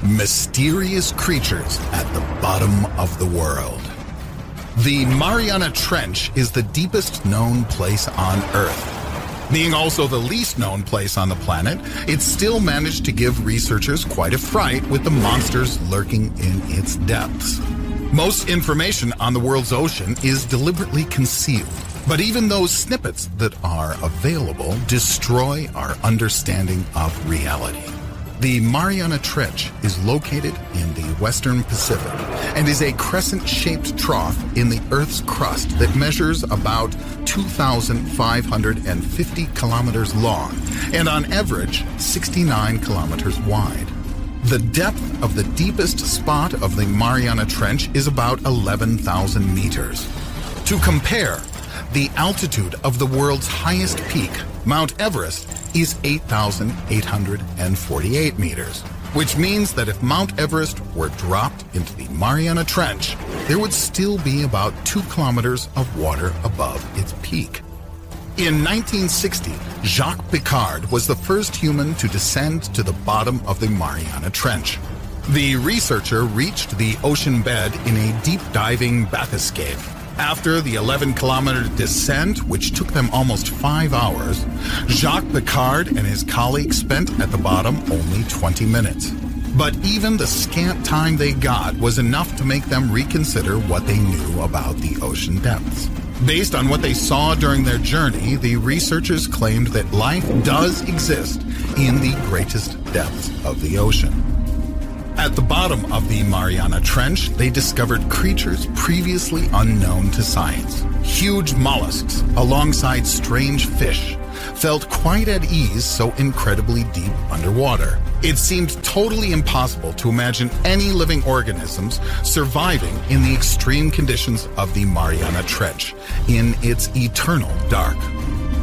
Mysterious creatures at the bottom of the world. The Mariana Trench is the deepest known place on Earth. Being also the least known place on the planet, it still managed to give researchers quite a fright with the monsters lurking in its depths. Most information on the world's ocean is deliberately concealed, but even those snippets that are available destroy our understanding of reality. The Mariana Trench is located in the Western Pacific and is a crescent-shaped trough in the Earth's crust that measures about 2,550 kilometers long and on average 69 kilometers wide. The depth of the deepest spot of the Mariana Trench is about 11,000 meters. To compare, the altitude of the world's highest peak, Mount Everest, is 8,848 meters, which means that if Mount Everest were dropped into the Mariana Trench, there would still be about 2 kilometers of water above its peak. In 1960, Jacques Piccard was the first human to descend to the bottom of the Mariana Trench. The researcher reached the ocean bed in a deep-diving bathyscaphe. After the 11-kilometer descent, which took them almost 5 hours, Jacques Piccard and his colleagues spent at the bottom only 20 minutes. But even the scant time they got was enough to make them reconsider what they knew about the ocean depths. Based on what they saw during their journey, the researchers claimed that life does exist in the greatest depths of the ocean. At the bottom of the Mariana Trench, they discovered creatures previously unknown to science. Huge mollusks, alongside strange fish, felt quite at ease so incredibly deep underwater. It seemed totally impossible to imagine any living organisms surviving in the extreme conditions of the Mariana Trench, in its eternal dark.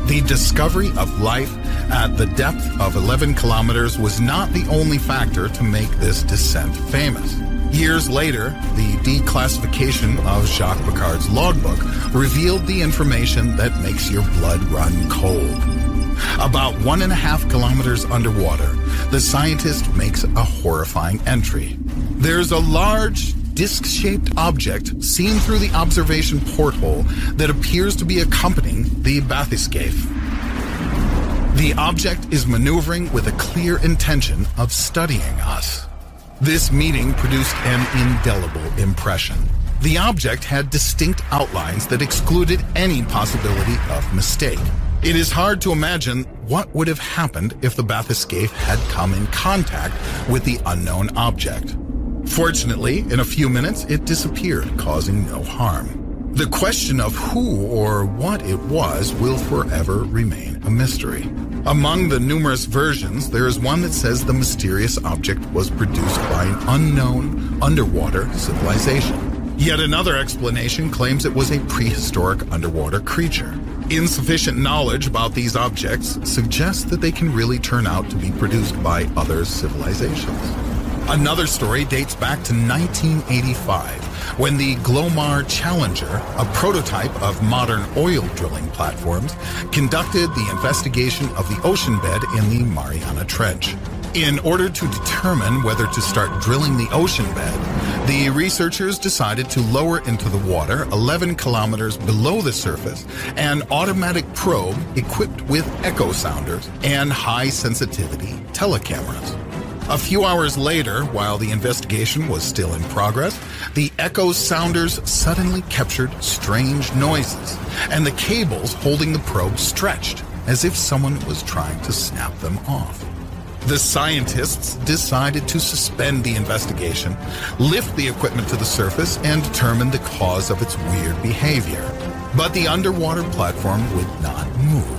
The discovery of life at the depth of 11 kilometers was not the only factor to make this descent famous. Years later, the declassification of Jacques Piccard's logbook revealed the information that makes your blood run cold. About 1.5 kilometers underwater, the scientist makes a horrifying entry. There's a large, disc-shaped object seen through the observation porthole that appears to be accompanying the bathyscaphe. The object is maneuvering with a clear intention of studying us. This meeting produced an indelible impression. The object had distinct outlines that excluded any possibility of mistake. It is hard to imagine what would have happened if the bathyscaphe had come in contact with the unknown object. Fortunately, in a few minutes, it disappeared, causing no harm. The question of who or what it was will forever remain a mystery. Among the numerous versions, there is one that says the mysterious object was produced by an unknown underwater civilization. Yet another explanation claims it was a prehistoric underwater creature. Insufficient knowledge about these objects suggests that they can really turn out to be produced by other civilizations. Another story dates back to 1985, when the Glomar Challenger, a prototype of modern oil drilling platforms, conducted the investigation of the ocean bed in the Mariana Trench. In order to determine whether to start drilling the ocean bed, the researchers decided to lower into the water 11 kilometers below the surface an automatic probe equipped with echo sounders and high-sensitivity telecameras. A few hours later, while the investigation was still in progress, the echo sounders suddenly captured strange noises, and the cables holding the probe stretched, as if someone was trying to snap them off. The scientists decided to suspend the investigation, lift the equipment to the surface, and determine the cause of its weird behavior. But the underwater platform would not move.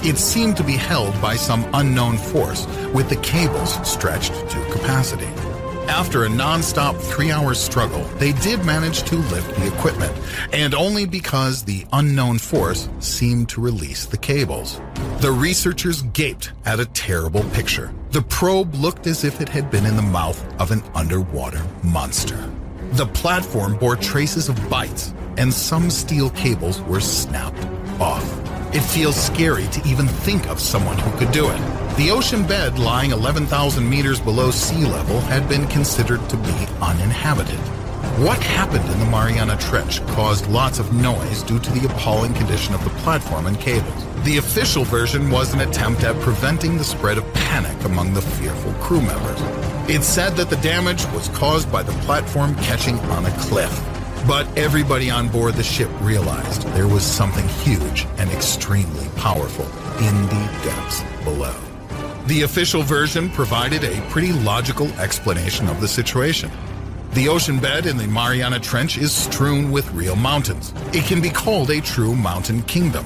It seemed to be held by some unknown force, with the cables stretched to capacity. After a non-stop 3-hour struggle, they did manage to lift the equipment, and only because the unknown force seemed to release the cables. The researchers gaped at a terrible picture. The probe looked as if it had been in the mouth of an underwater monster. The platform bore traces of bites, and some steel cables were snapped off. It feels scary to even think of someone who could do it. The ocean bed, lying 11,000 meters below sea level, had been considered to be uninhabited. What happened in the Mariana Trench caused lots of noise due to the appalling condition of the platform and cables. The official version was an attempt at preventing the spread of panic among the fearful crew members. It said that the damage was caused by the platform catching on a cliff. But everybody on board the ship realized there was something huge and extremely powerful in the depths below. The official version provided a pretty logical explanation of the situation. The ocean bed in the Mariana Trench is strewn with real mountains. It can be called a true mountain kingdom.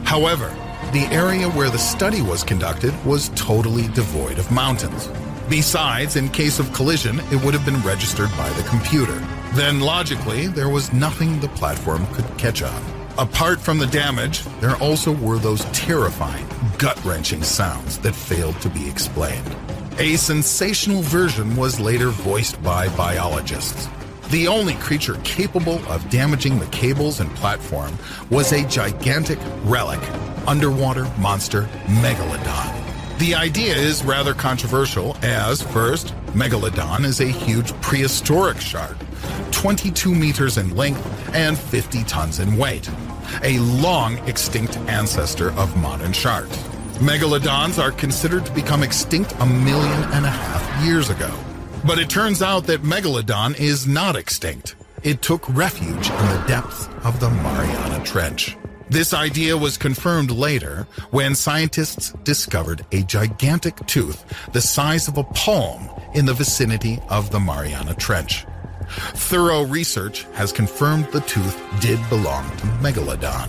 However, the area where the study was conducted was totally devoid of mountains. Besides, in case of collision, it would have been registered by the computer. Then, logically, there was nothing the platform could catch on. Apart from the damage, there also were those terrifying, gut-wrenching sounds that failed to be explained. A sensational version was later voiced by biologists. The only creature capable of damaging the cables and platform was a gigantic relic, underwater monster Megalodon. The idea is rather controversial as, first, Megalodon is a huge prehistoric shark, 22 meters in length and 50 tons in weight, a long extinct ancestor of modern sharks. Megalodons are considered to become extinct 1.5 million years ago. But it turns out that Megalodon is not extinct. It took refuge in the depths of the Mariana Trench. This idea was confirmed later when scientists discovered a gigantic tooth the size of a palm in the vicinity of the Mariana Trench. Thorough research has confirmed the tooth did belong to Megalodon.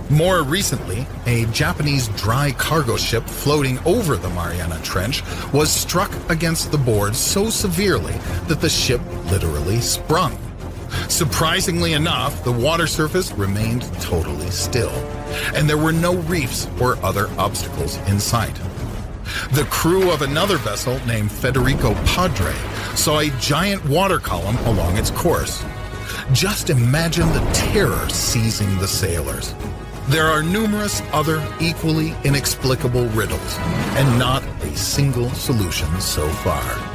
More recently, a Japanese dry cargo ship floating over the Mariana Trench was struck against the board so severely that the ship literally sprung. Surprisingly enough, the water surface remained totally still, and there were no reefs or other obstacles in sight. The crew of another vessel named Federico Padre saw a giant water column along its course. Just imagine the terror seizing the sailors. There are numerous other equally inexplicable riddles, and not a single solution so far.